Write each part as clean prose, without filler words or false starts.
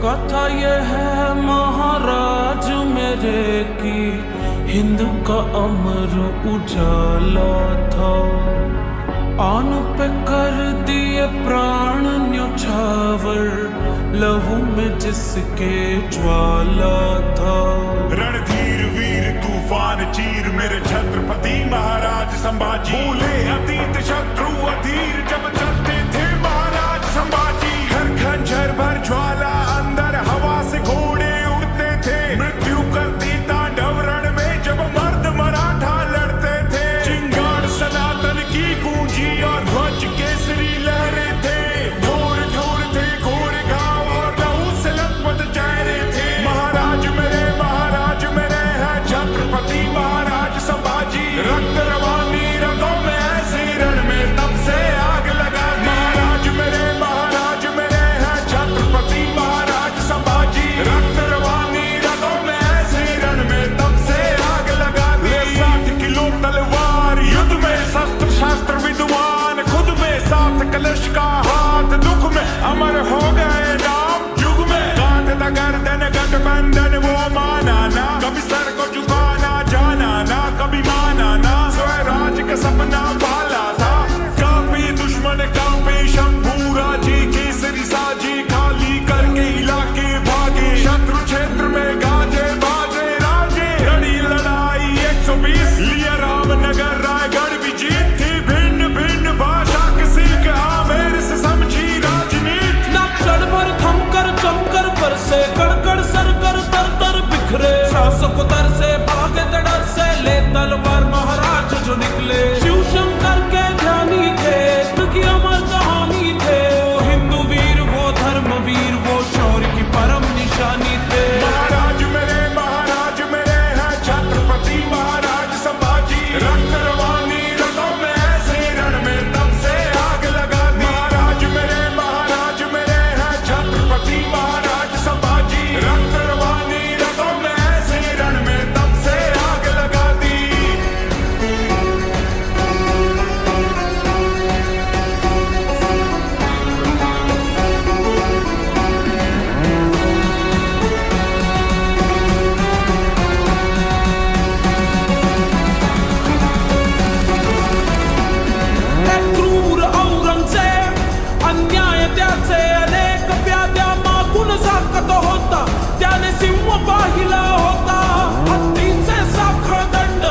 कथा ये है महाराज मेरे की, हिंद का अमर उजाला था। आन पे कर दिए प्राण न्योछावर, लहू में जिसके ज्वाला था। रणधीर वीर तूफान चीर मेरे छत्रपति महाराज संभाजी। भूले अतीत शत्रु अधीर जब चलते थे महाराज संभाजी। घर खंजर भर ज्वाला अंदर हवा से घोड़े उड़ते थे। मृत्यु करती तांडव रण में जब मर्द मराठा लड़ते थे। चिंगार सनातन की गूंजी और ध्वज केसरी लहरे थे। ढोर ढोर थे घोड़े घाव और लहू से लथपथ चेहरे थे। महाराज मेरे हैं छत्रपति महाराज संभाजी। रक्त रवानी रगों में ऐसी रण में तब से आग लगा दी। महाराज मेरे हैं छत्रपति महाराज संभाजी। रक्त रवानी रगों में ऐसी रण में तब से आग लगा दी। 60 किलो तलवार युद्ध में शस्त्र शास्त्र विद्वान खुद में। 7 कलश का हाथ दुख में अमर हो गए नाम युग में। कांधता गर्दन गठबंधन वो माना ना, कभी सर को झुकाना जाना ना, कभी माना ना। स्वराज का सपना पाला था, काफी दुश्मन काफी शंभूरा जी केसरी साजी। खाली करके इलाके भागे, शत्रु क्षेत्र में गाजे बाजे राजे। लड़ी लड़ाई 120 लिया रामनगर रायगढ़ भी जीत थी। भिन्न भिन्न भाषा किसी के आमेर से समझी राजनीति। ना क्षण भर थमकर जमकर बरसे, कड़कड़ सरकर तर तर बिखरे। शासक दर से भागे डर से, ले तलवार महाराज जो निकले। शिव शंकर के ध्यानी थे, की अमर कहानी थे। वो हिंदू वीर वो धर्म वीर, वो शौर्य की परम निशानी थे। महाराज मेरे हैं छत्रपति महाराज संभाजी। रक्त रवानी रगों में ऐसे रण में तब से आग लगा दी। महाराज मेरे हैं छत्रपति महाराज संभाजी। रक्त रवानी रगों में ऐसे रण में तब से आग लगा दी। क्रूर औरंगजेब अन्याय त्याचे अनेक प्याद्या मागून साकत होता। त्याने सिंह पाहिला होता, हत्तीचे साखळ दंड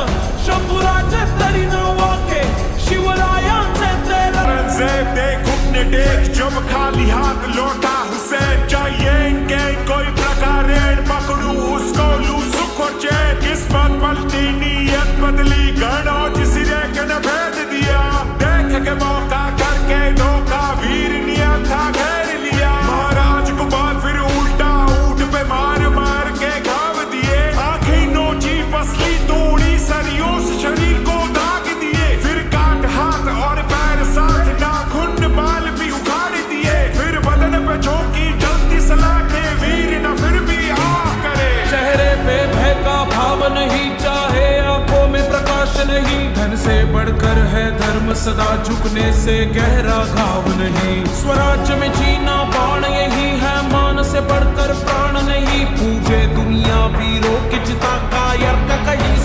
शंभूराचे तरी न वाके। शिवरायांचे ते औरंगजेब दे घुटने टेक जब खाली हाथ लौटा हुसैन। चाहिए इनके कोई प्रकार पकड़ू उसको लू सुख और चैन। किस्मत पलटी नीयत बदली, गणों सिरे के न भेद दिया। देख के मौका करके धोखा, वीर नियत था घेर लिया। महाराज को बात फिर उल्टा ऊंट पे मार मार के घाव दिए। आंखें नोची पसली तोड़ी, सरियों से शरीर को दाग दिए। फिर काट हाथ और पैर साथ नाखून बाल भी उखाड़ दिए। फिर बदन पे झोंकी जलती सलाखें, वीर न फिर भी आह करे। चेहरे पे भय का भाव नहीं, चाहे आंखों में प्रकाश नहीं। धन से बढ़कर है धर्म, सदा झुकने से गहरा घाव नहीं। स्वराज्य में जीना बाण यही है, मान से बढ़कर प्राण नहीं। पूजे दुनिया वीरों की चिता, कायर का कहीं